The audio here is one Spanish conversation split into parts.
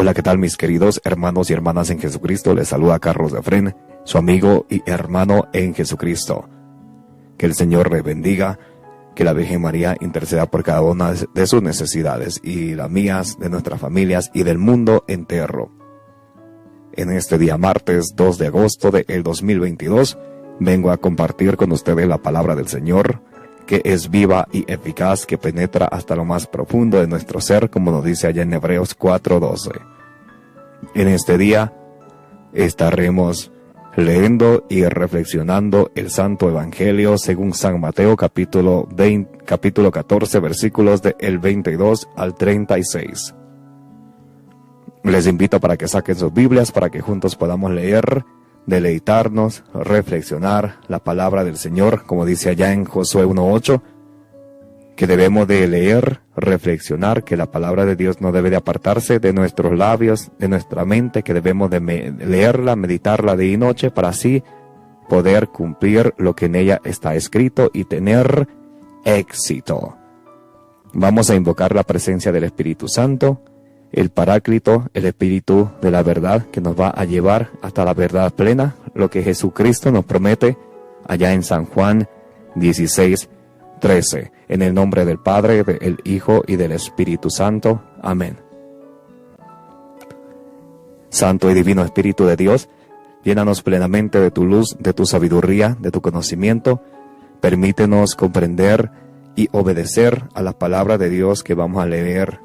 Hola, ¿qué tal mis queridos hermanos y hermanas en Jesucristo? Les saluda Carlos de Fren, su amigo y hermano en Jesucristo. Que el Señor les bendiga, que la Virgen María interceda por cada una de sus necesidades y las mías, de nuestras familias y del mundo entero. En este día martes 2 de agosto del 2022, vengo a compartir con ustedes la palabra del Señor, que es viva y eficaz, que penetra hasta lo más profundo de nuestro ser, como nos dice allá en Hebreos 4:12. En este día estaremos leyendo y reflexionando el Santo Evangelio según San Mateo, capítulo 14, versículos del 22 al 36. Les invito para que saquen sus Biblias, para que juntos podamos leer, deleitarnos, reflexionar la palabra del Señor, como dice allá en Josué 1:8, que debemos de leer, reflexionar, que la palabra de Dios no debe de apartarse de nuestros labios, de nuestra mente, que debemos de leerla, meditarla día y noche, para así poder cumplir lo que en ella está escrito y tener éxito. Vamos a invocar la presencia del Espíritu Santo, el Paráclito, el Espíritu de la verdad, que nos va a llevar hasta la verdad plena, lo que Jesucristo nos promete allá en San Juan 16:13. En el nombre del Padre, del Hijo y del Espíritu Santo. Amén. Santo y divino Espíritu de Dios, llénanos plenamente de tu luz, de tu sabiduría, de tu conocimiento. Permítenos comprender y obedecer a la palabra de Dios que vamos a leer.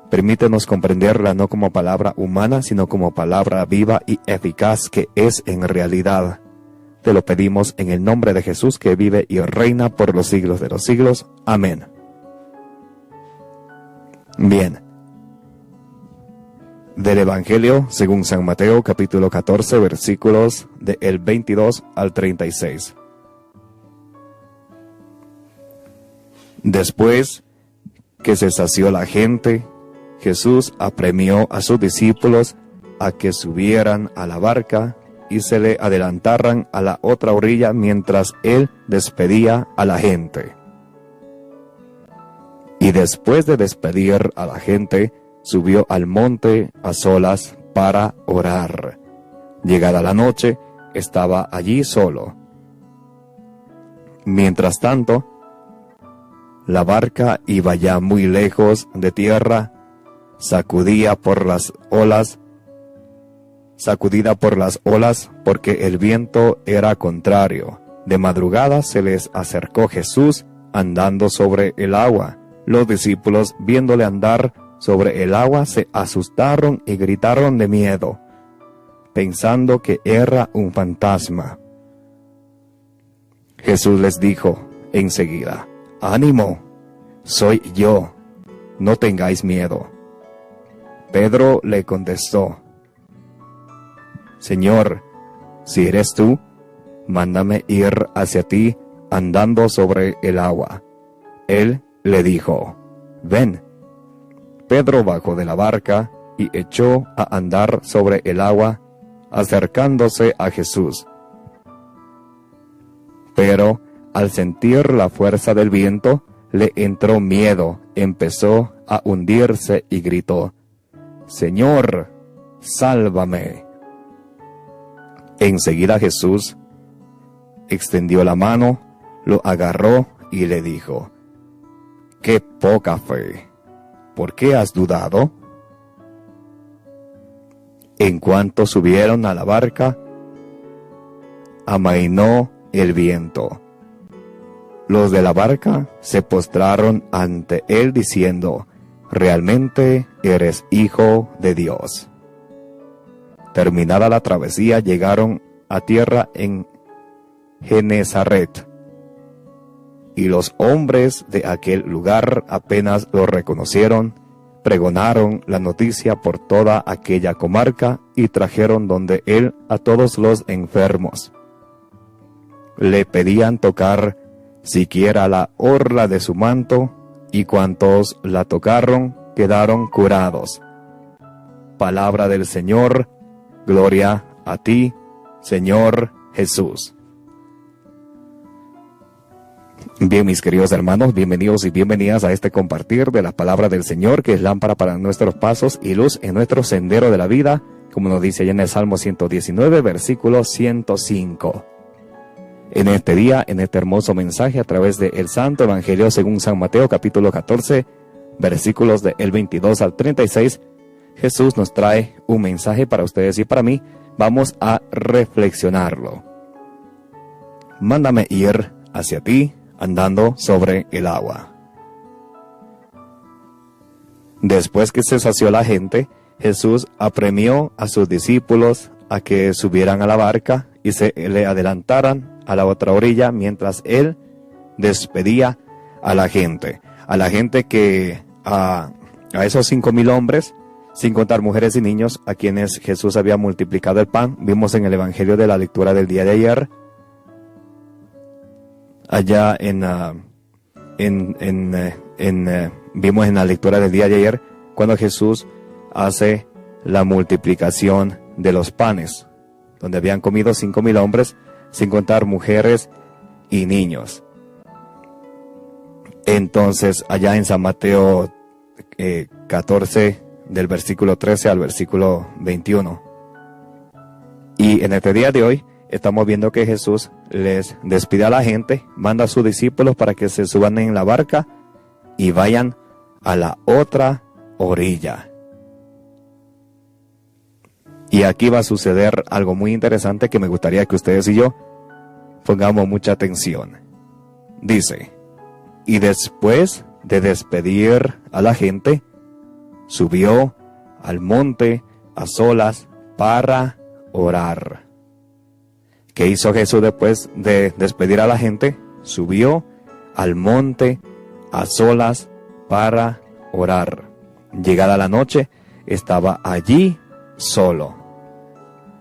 Permítenos comprenderla no como palabra humana, sino como palabra viva y eficaz que es en realidad. Te lo pedimos en el nombre de Jesús, que vive y reina por los siglos de los siglos. Amén. Bien. Del Evangelio según San Mateo, capítulo 14, versículos del 22 al 36. Después que se sació la gente, Jesús apremió a sus discípulos a que subieran a la barca y se le adelantaran a la otra orilla mientras él despedía a la gente. Y después de despedir a la gente, subió al monte a solas para orar. Llegada la noche, estaba allí solo. Mientras tanto, la barca iba ya muy lejos de tierra, sacudida por las olas, porque el viento era contrario. De madrugada se les acercó Jesús andando sobre el agua. Los discípulos, viéndole andar sobre el agua, se asustaron y gritaron de miedo, pensando que era un fantasma. Jesús les dijo enseguida: «Ánimo, soy yo, no tengáis miedo». Pedro le contestó: «Señor, si eres tú, mándame ir hacia ti andando sobre el agua». Él le dijo: «Ven». Pedro bajó de la barca y echó a andar sobre el agua, acercándose a Jesús. Pero al sentir la fuerza del viento, le entró miedo, empezó a hundirse y gritó: «Señor, sálvame». Enseguida Jesús extendió la mano, lo agarró y le dijo: «¡Qué poca fe! ¿Por qué has dudado?». En cuanto subieron a la barca, amainó el viento. Los de la barca se postraron ante él diciendo: «Realmente eres Hijo de Dios». Terminada la travesía, llegaron a tierra en Genesaret. Y los hombres de aquel lugar, apenas lo reconocieron, pregonaron la noticia por toda aquella comarca y trajeron donde él a todos los enfermos. Le pedían tocar siquiera la orla de su manto, y cuantos la tocaron quedaron curados. Palabra del Señor. Gloria a ti, Señor Jesús. Bien, mis queridos hermanos, bienvenidos y bienvenidas a este compartir de la palabra del Señor, que es lámpara para nuestros pasos y luz en nuestro sendero de la vida, como nos dice allá en el Salmo 119, versículo 105. En este día, en este hermoso mensaje, a través del Santo Evangelio según San Mateo, capítulo 14, versículos del 22 al 36, Jesús nos trae un mensaje para ustedes y para mí. Vamos a reflexionarlo. Mándame ir hacia ti, andando sobre el agua. Después que se sació la gente, Jesús apremió a sus discípulos a que subieran a la barca y se le adelantaran a la otra orilla mientras él despedía a la gente. A la gente que, a esos 5,000 hombres, sin contar mujeres y niños, a quienes Jesús había multiplicado el pan. Vimos en el Evangelio de la lectura del día de ayer, allá vimos en la lectura del día de ayer, cuando Jesús hace la multiplicación de los panes, donde habían comido 5,000 hombres, sin contar mujeres y niños. Entonces, allá en San Mateo 14, del versículo 13 al versículo 21. Y en este día de hoy, estamos viendo que Jesús les despide a la gente, manda a sus discípulos para que se suban en la barca y vayan a la otra orilla. Y aquí va a suceder algo muy interesante que me gustaría que ustedes y yo pongamos mucha atención. Dice, y después de despedir a la gente, subió al monte a solas para orar. ¿Qué hizo Jesús después de despedir a la gente? Subió al monte a solas para orar. Llegada la noche, estaba allí solo.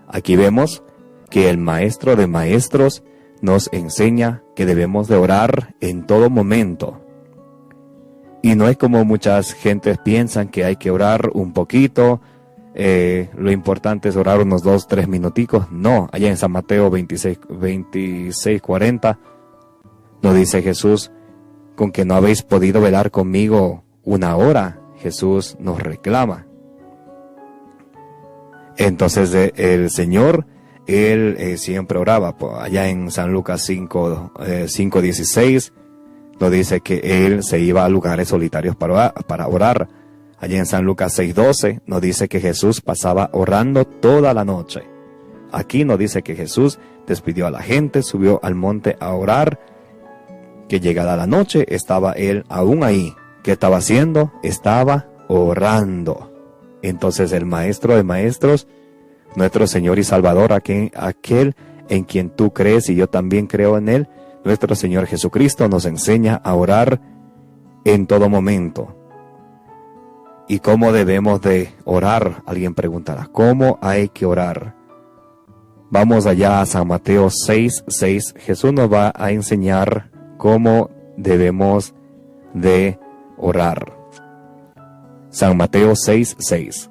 Aquí vemos que el Maestro de Maestros nos enseña que debemos de orar en todo momento. Y no es como muchas gentes piensan, que hay que orar un poquito, lo importante es orar unos 2-3 minuticos. No, allá en San Mateo 26:40 nos dice Jesús, con que no habéis podido velar conmigo 1 hora. Jesús nos reclama. Entonces el Señor, Él siempre oraba. Allá en San Lucas 5:16 nos dice que Él se iba a lugares solitarios para orar. Allá en San Lucas 6:12 nos dice que Jesús pasaba orando toda la noche. Aquí nos dice que Jesús despidió a la gente, subió al monte a orar, que llegada la noche estaba Él aún ahí. ¿Qué estaba haciendo? Estaba orando. Entonces el Maestro de Maestros, nuestro Señor y Salvador, aquel en quien tú crees y yo también creo en Él, nuestro Señor Jesucristo, nos enseña a orar en todo momento. ¿Y cómo debemos de orar? Alguien preguntará, ¿cómo hay que orar? Vamos allá a San Mateo 6:6. Jesús nos va a enseñar cómo debemos de orar. San Mateo 6:6.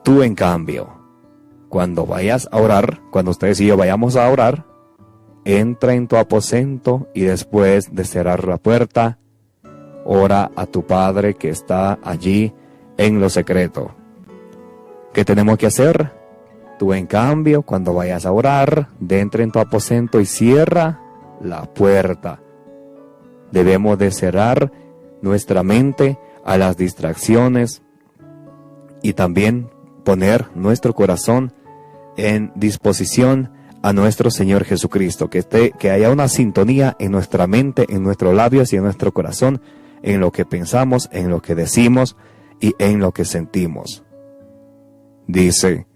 Tú, en cambio, cuando vayas a orar, cuando ustedes y yo vayamos a orar, entra en tu aposento y después de cerrar la puerta, ora a tu Padre que está allí en lo secreto. ¿Qué tenemos que hacer? Tú, en cambio, cuando vayas a orar, entra en tu aposento y cierra la puerta. Debemos de cerrar nuestra mente a las distracciones y también poner nuestro corazón en disposición a nuestro Señor Jesucristo, que haya una sintonía en nuestra mente, en nuestros labios y en nuestro corazón, en lo que pensamos, en lo que decimos y en lo que sentimos. Dice,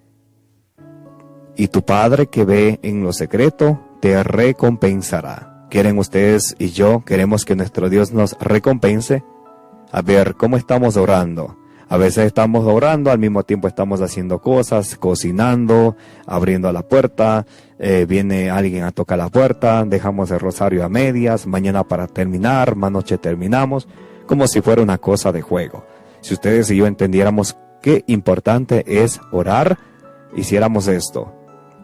y tu Padre que ve en lo secreto te recompensará. ¿Quieren ustedes y yo, queremos que nuestro Dios nos recompense? A ver, ¿cómo estamos orando? A veces estamos orando, al mismo tiempo estamos haciendo cosas, cocinando, abriendo la puerta, viene alguien a tocar la puerta, dejamos el rosario a medias, mañana para terminar, más noche terminamos, como si fuera una cosa de juego. Si ustedes y yo entendiéramos qué importante es orar, hiciéramos esto.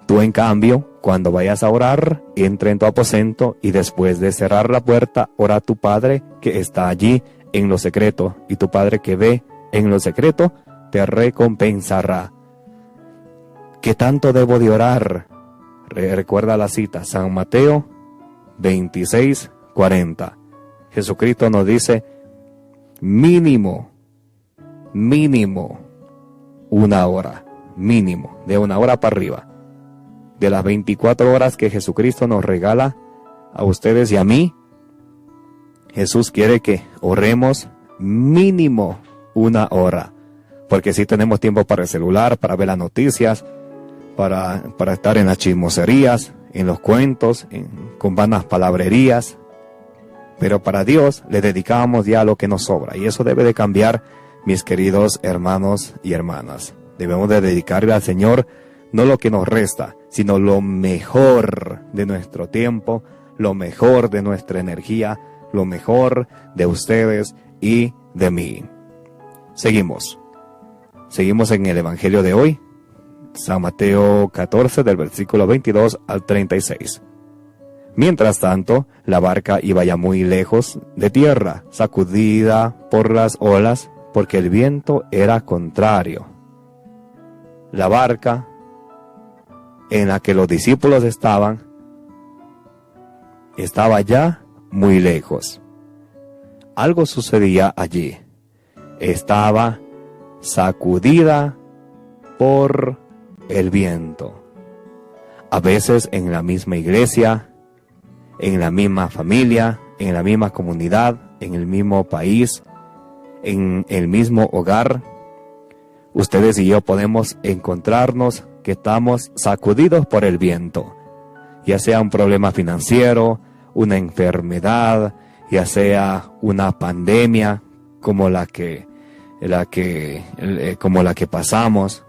Tú, en cambio, cuando vayas a orar, entra en tu aposento y después de cerrar la puerta, ora a tu Padre que está allí en lo secreto, y tu Padre que ve en lo secreto te recompensará. ¿Qué tanto debo de orar? Recuerda la cita, San Mateo 26:40. Jesucristo nos dice, mínimo, una hora, mínimo, de una hora para arriba. De las 24 horas que Jesucristo nos regala a ustedes y a mí, Jesús quiere que oremos mínimo una hora. Porque si tenemos tiempo para el celular, para ver las noticias, para estar en las chismoserías, en los cuentos, con vanas palabrerías. Pero para Dios le dedicamos ya lo que nos sobra. Y eso debe de cambiar, mis queridos hermanos y hermanas. Debemos de dedicarle al Señor no lo que nos resta, sino lo mejor de nuestro tiempo, lo mejor de nuestra energía, lo mejor de ustedes y de mí. Seguimos en el Evangelio de hoy, San Mateo 14, del versículo 22 al 36. Mientras tanto, la barca iba ya muy lejos de tierra, sacudida por las olas, porque el viento era contrario. La barca en la que los discípulos estaba ya muy lejos. Algo sucedía allí. Estaba sacudida por el viento. A veces en la misma iglesia, en la misma familia, en la misma comunidad, en el mismo país, en el mismo hogar, ustedes y yo podemos encontrarnos que estamos sacudidos por el viento, ya sea un problema financiero, una enfermedad, ya sea una pandemia como la que pasamos,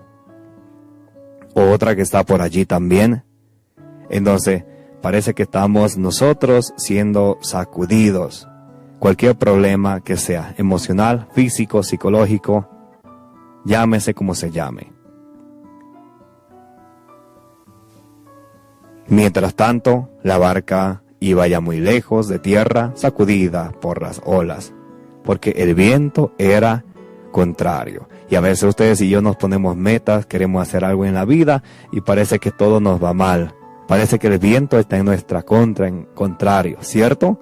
o otra que está por allí también. Entonces, parece que estamos nosotros siendo sacudidos. Cualquier problema que sea, emocional, físico, psicológico, llámese como se llame. Mientras tanto, la barca iba ya muy lejos de tierra, sacudida por las olas, porque el viento era contrario. Y a veces ustedes y yo nos ponemos metas, queremos hacer algo en la vida y parece que todo nos va mal. Parece que el viento está en nuestra contra, en contrario, ¿cierto?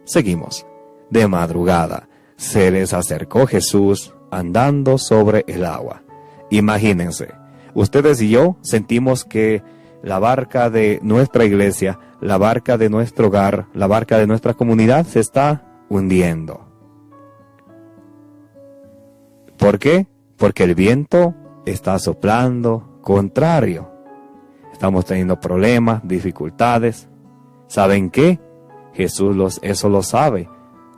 Seguimos. De madrugada se les acercó Jesús andando sobre el agua. Imagínense, ustedes y yo sentimos que la barca de nuestra iglesia, la barca de nuestro hogar, la barca de nuestra comunidad se está hundiendo. ¿Por qué? Porque el viento está soplando contrario. Estamos teniendo problemas, dificultades. ¿Saben qué? Jesús eso lo sabe.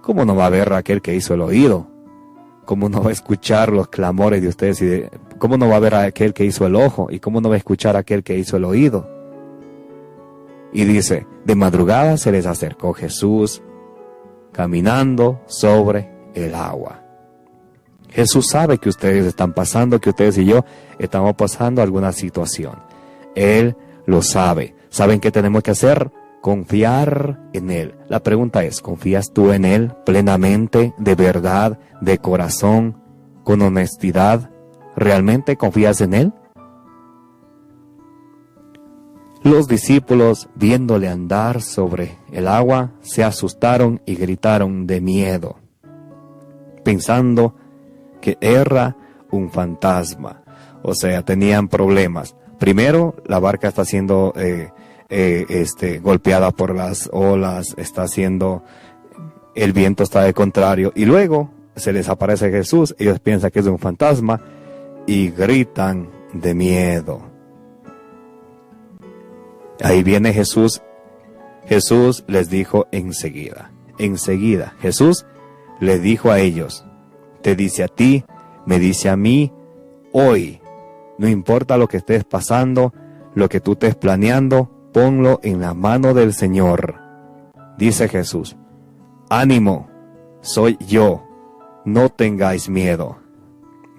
¿Cómo no va a ver aquel que hizo el oído? ¿Cómo no va a escuchar los clamores de ustedes? ¿Cómo no va a ver a aquel que hizo el ojo? ¿Y cómo no va a escuchar a aquel que hizo el oído? Y dice, de madrugada se les acercó Jesús caminando sobre el agua. Jesús sabe que ustedes están pasando, que ustedes y yo estamos pasando alguna situación. Él lo sabe. ¿Saben qué tenemos que hacer? Confiar en Él. La pregunta es, ¿confías tú en Él plenamente, de verdad, de corazón, con honestidad? ¿Realmente confías en Él? Los discípulos, viéndole andar sobre el agua, se asustaron y gritaron de miedo, pensando que era un fantasma. O sea, tenían problemas. Primero, la barca está siendo golpeada por las olas, el viento está de contrario, y luego se les aparece Jesús, ellos piensan que es un fantasma y gritan de miedo. Ahí viene Jesús. Jesús les dijo enseguida, Jesús les dijo a ellos, te dice a ti, me dice a mí, hoy, no importa lo que estés pasando, lo que tú estés planeando, ponlo en la mano del Señor. Dice Jesús, ánimo, soy yo, no tengáis miedo.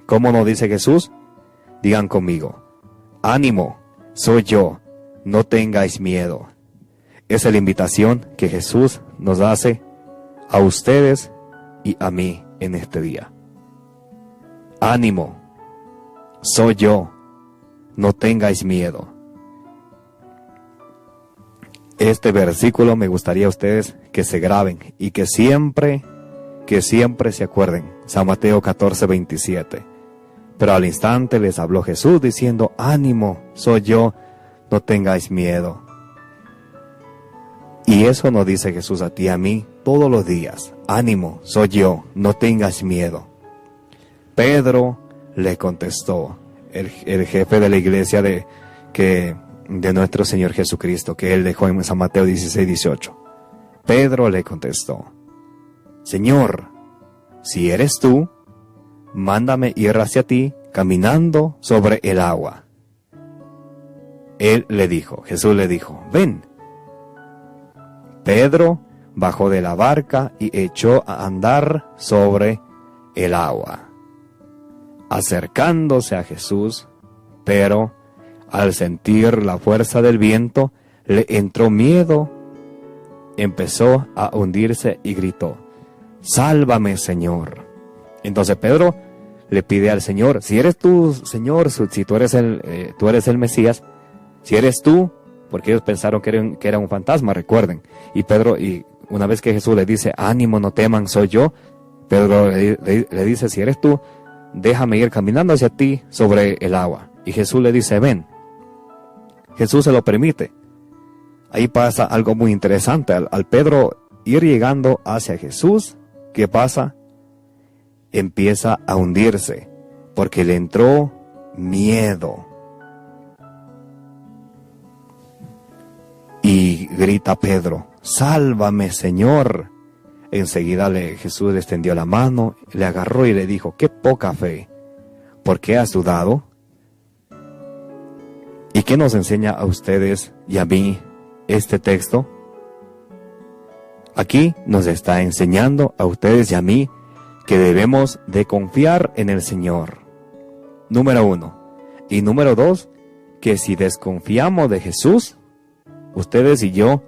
¿Cómo nos dice Jesús? Digan conmigo, ánimo, soy yo, no tengáis miedo. Esa es la invitación que Jesús nos hace a ustedes y a mí en este día. Ánimo, soy yo, no tengáis miedo. Este versículo me gustaría a ustedes que se graben y que siempre se acuerden. San Mateo 14:27. Pero al instante les habló Jesús diciendo, ánimo, soy yo, no tengáis miedo. Y eso nos dice Jesús a ti y a mí todos los días. Ánimo, soy yo, no tengas miedo. Pedro le contestó, el jefe de la iglesia de nuestro Señor Jesucristo, que él dejó en San Mateo 16:18. Pedro le contestó, Señor, si eres tú, mándame ir hacia ti caminando sobre el agua. Jesús le dijo, ven. Pedro bajó de la barca y echó a andar sobre el agua, acercándose a Jesús, pero al sentir la fuerza del viento, le entró miedo, empezó a hundirse y gritó, sálvame, Señor. Entonces Pedro le pide al Señor, si eres tú, Señor, si tú eres el Mesías, si eres tú, porque ellos pensaron que era un fantasma, recuerden. Y Pedro, y una vez que Jesús le dice, ánimo, no teman, soy yo, Pedro le dice, si eres tú, déjame ir caminando hacia ti sobre el agua. Y Jesús le dice, ven. Jesús se lo permite. Ahí pasa algo muy interesante. Al Pedro ir llegando hacia Jesús, ¿qué pasa? Empieza a hundirse, porque le entró miedo. Y grita Pedro, sálvame, Señor. Enseguida Jesús le extendió la mano, le agarró y le dijo, qué poca fe, ¿por qué has dudado? ¿Y qué nos enseña a ustedes y a mí este texto? Aquí nos está enseñando a ustedes y a mí que debemos de confiar en el Señor. Número 1. Y número 2, que si desconfiamos de Jesús, ustedes y yo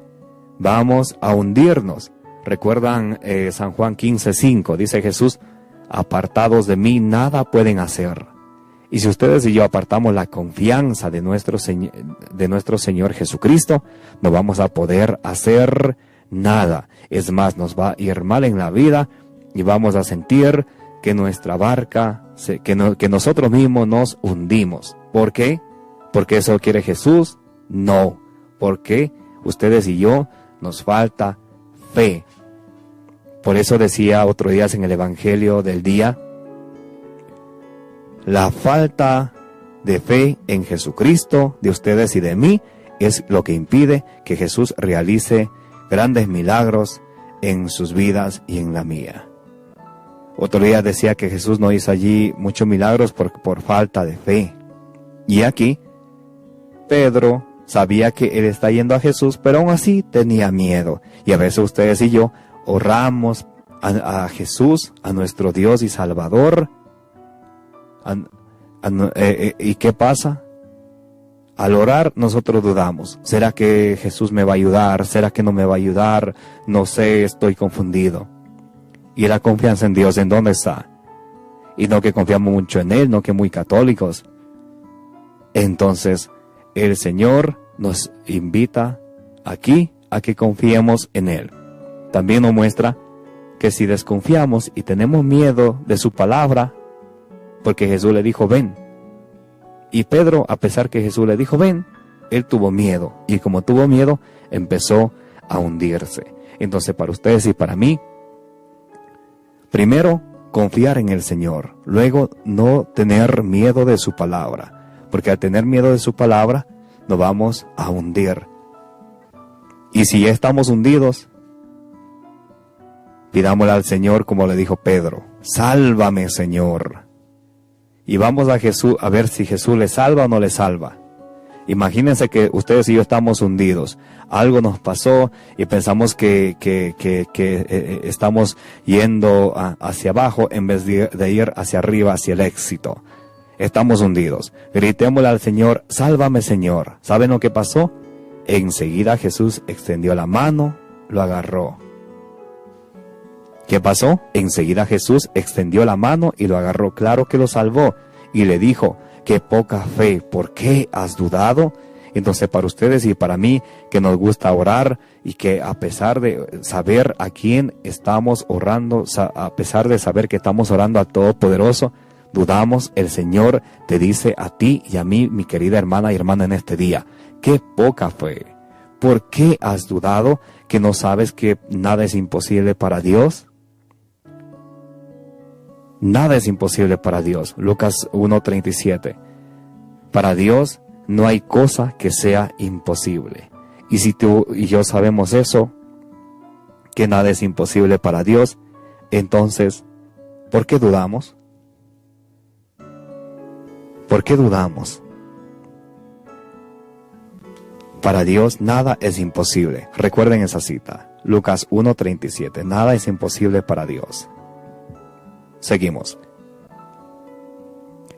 vamos a hundirnos. Recuerdan San Juan 15:5, dice Jesús, apartados de mí nada pueden hacer. Y si ustedes y yo apartamos la confianza de nuestro Señor Jesucristo, no vamos a poder hacer nada. Es más, nos va a ir mal en la vida y vamos a sentir que nuestra barca, que nosotros mismos nos hundimos. ¿Por qué? ¿Porque eso quiere Jesús? No. Porque ustedes y yo nos falta fe. Por eso decía otro día en el Evangelio del día, la falta de fe en Jesucristo de ustedes y de mí es lo que impide que Jesús realice grandes milagros en sus vidas y en la mía. Otro día decía que Jesús no hizo allí muchos milagros por falta de fe. Y aquí Pedro sabía que él está yendo a Jesús, pero aún así tenía miedo. Y a veces ustedes y yo oramos a Jesús, a nuestro Dios y Salvador. ¿Y qué pasa? Al orar nosotros dudamos. ¿Será que Jesús me va a ayudar? ¿Será que no me va a ayudar? No sé, estoy confundido. ¿Y la confianza en Dios en dónde está? Y no que confiamos mucho en Él, no que muy católicos. Entonces, el Señor nos invita aquí a que confiemos en Él. También nos muestra que si desconfiamos y tenemos miedo de su palabra, porque Jesús le dijo, ven. Y Pedro, a pesar que Jesús le dijo, ven, él tuvo miedo. Y como tuvo miedo, empezó a hundirse. Entonces, para ustedes y para mí, primero, confiar en el Señor. Luego, no tener miedo de su palabra. Porque al tener miedo de su palabra, nos vamos a hundir. Y si ya estamos hundidos, pidámosle al Señor como le dijo Pedro, sálvame, Señor. Y vamos a Jesús a ver si Jesús le salva o no le salva. Imagínense que ustedes y yo estamos hundidos. Algo nos pasó y pensamos que estamos yendo hacia abajo en vez de ir hacia arriba, hacia el éxito. estamos hundidos. Gritémosle al Señor, sálvame Señor. ¿Saben lo que pasó? Enseguida Jesús extendió la mano, lo agarró. ¿Qué pasó? Enseguida Jesús extendió la mano y lo agarró. Claro que lo salvó. Y le dijo, qué poca fe, ¿por qué has dudado? Entonces, para ustedes y para mí, que nos gusta orar y que a pesar de saber a quién estamos orando, a pesar de saber que estamos orando al Todopoderoso, dudamos, el Señor te dice a ti y a mí, mi querida hermana y hermana, en este día, qué poca fe. ¿Por qué has dudado? ¿Que no sabes que nada es imposible para Dios? Nada es imposible para Dios. Lucas 1:37. Para Dios no hay cosa que sea imposible. Y si tú y yo sabemos eso, que nada es imposible para Dios, entonces, ¿por qué dudamos? ¿Por qué dudamos? Para Dios nada es imposible. Recuerden esa cita. Lucas 1:37. Nada es imposible para Dios. Seguimos.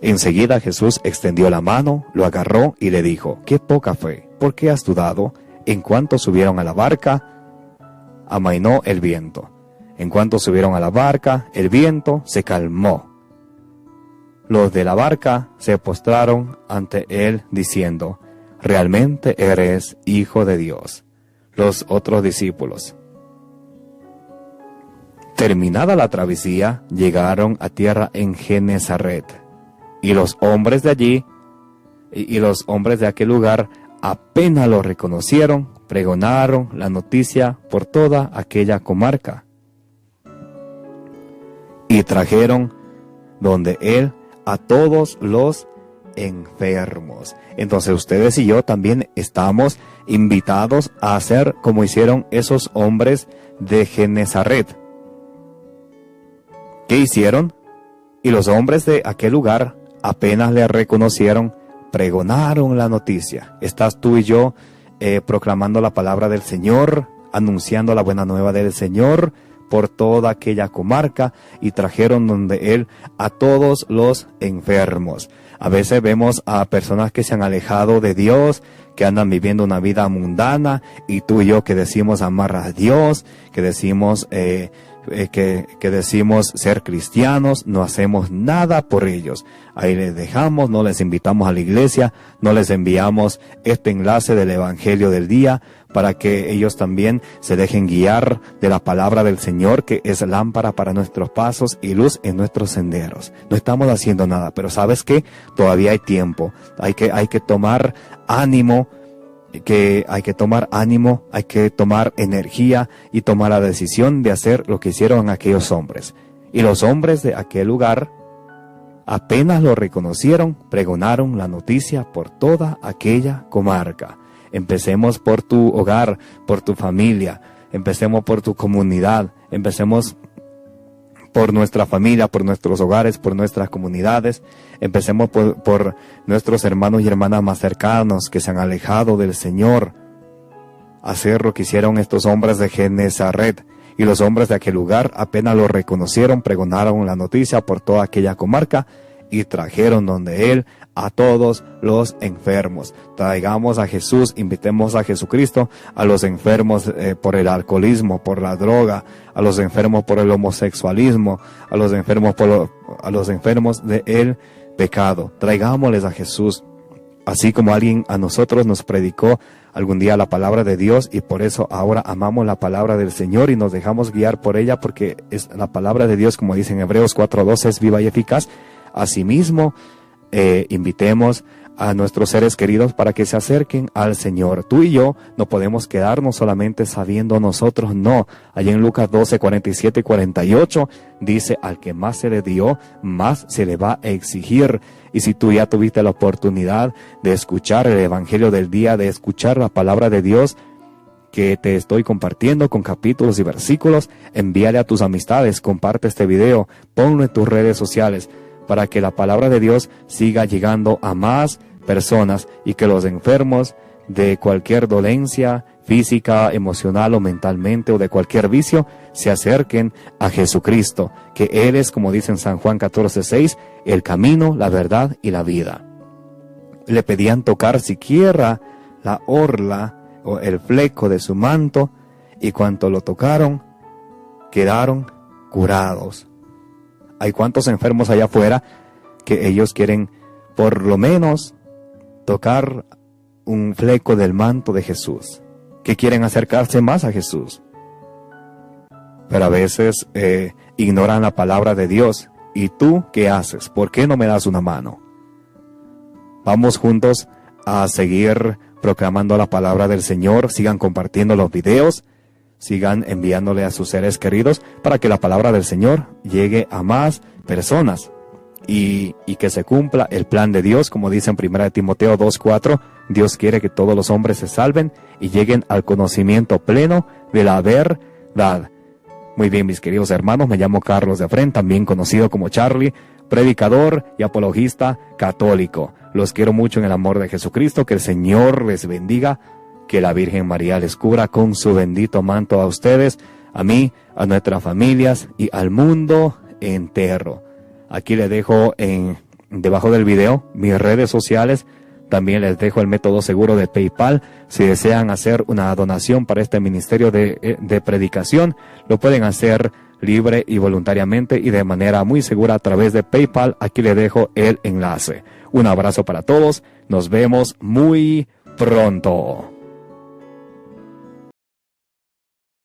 Enseguida Jesús extendió la mano, lo agarró y le dijo, qué poca fe, ¿por qué has dudado? En cuanto subieron a la barca, amainó el viento. En cuanto subieron a la barca, el viento se calmó. Los de la barca se postraron ante él diciendo, realmente eres Hijo de Dios. Los otros discípulos. Terminada la travesía, llegaron a tierra en Genesaret. Y los hombres de allí, y los hombres de aquel lugar, apenas lo reconocieron, pregonaron la noticia por toda aquella comarca. Y trajeron donde él a todos los enfermos. Entonces ustedes y yo también estamos invitados a hacer como hicieron esos hombres de Genesaret. ¿Qué hicieron? Y los hombres de aquel lugar apenas le reconocieron, pregonaron la noticia. Estás tú y yo proclamando la palabra del Señor, anunciando la buena nueva del Señor por toda aquella comarca, y trajeron donde él a todos los enfermos. A veces vemos a personas que se han alejado de Dios, que andan viviendo una vida mundana, y tú y yo que decimos amar a Dios, que decimos que decimos ser cristianos, no hacemos nada por ellos. Ahí les dejamos, no les invitamos a la iglesia, no les enviamos este enlace del Evangelio del día para que ellos también se dejen guiar de la palabra del Señor, que es lámpara para nuestros pasos y luz en nuestros senderos. No estamos haciendo nada, pero ¿sabes qué? Todavía hay tiempo. Hay que tomar ánimo, hay que tomar energía y tomar la decisión de hacer lo que hicieron aquellos hombres. Y los hombres de aquel lugar apenas lo reconocieron, pregonaron la noticia por toda aquella comarca. Empecemos por tu hogar, por tu familia, empecemos por tu comunidad, empecemos por nuestra familia, por nuestros hogares, por nuestras comunidades. Empecemos por nuestros hermanos y hermanas más cercanos que se han alejado del Señor. Hacer lo que hicieron estos hombres de Genesaret. Y los hombres de aquel lugar apenas lo reconocieron, pregonaron la noticia por toda aquella comarca y trajeron donde él a todos los enfermos. Traigamos a Jesús, invitemos a Jesucristo a los enfermos por el alcoholismo, por la droga, a los enfermos por el homosexualismo, a los enfermos del pecado. Traigámosles a Jesús, así como alguien a nosotros nos predicó algún día la palabra de Dios, y por eso ahora amamos la palabra del Señor y nos dejamos guiar por ella, porque es la palabra de Dios, como dice en Hebreos 4:12, es viva y eficaz. Asimismo, invitemos a nuestros seres queridos para que se acerquen al Señor. Tú y yo no podemos quedarnos solamente sabiendo nosotros, no. Allí en Lucas 12:47 y 48 dice, al que más se le dio, más se le va a exigir. Y si tú ya tuviste la oportunidad de escuchar el Evangelio del día, de escuchar la palabra de Dios que te estoy compartiendo con capítulos y versículos, envíale a tus amistades, comparte este video, ponlo en tus redes sociales, para que la palabra de Dios siga llegando a más personas y que los enfermos de cualquier dolencia física, emocional o mentalmente o de cualquier vicio, se acerquen a Jesucristo, que Él es, como dice en San Juan 14:6, el camino, la verdad y la vida. Le pedían tocar siquiera la orla o el fleco de su manto, y cuanto lo tocaron, quedaron curados. Hay cuantos enfermos allá afuera que ellos quieren por lo menos tocar un fleco del manto de Jesús, que quieren acercarse más a Jesús, pero a veces ignoran la palabra de Dios. ¿Y tú qué haces? ¿Por qué no me das una mano? Vamos juntos a seguir proclamando la palabra del Señor. Sigan compartiendo los videos, sigan enviándole a sus seres queridos para que la palabra del Señor llegue a más personas y que se cumpla el plan de Dios, como dice en 1 Timoteo 2:4. Dios quiere que todos los hombres se salven y lleguen al conocimiento pleno de la verdad. Muy bien, mis queridos hermanos, me llamo Carlos de Afrén, también conocido como Charlie, predicador y apologista católico. Los quiero mucho en el amor de Jesucristo, que el Señor les bendiga, que la Virgen María les cubra con su bendito manto a ustedes, a mí, a nuestras familias y al mundo entero. Aquí les dejo debajo del video mis redes sociales. También les dejo el método seguro de PayPal. Si desean hacer una donación para este ministerio de predicación, lo pueden hacer libre y voluntariamente y de manera muy segura a través de PayPal. Aquí les dejo el enlace. Un abrazo para todos. Nos vemos muy pronto.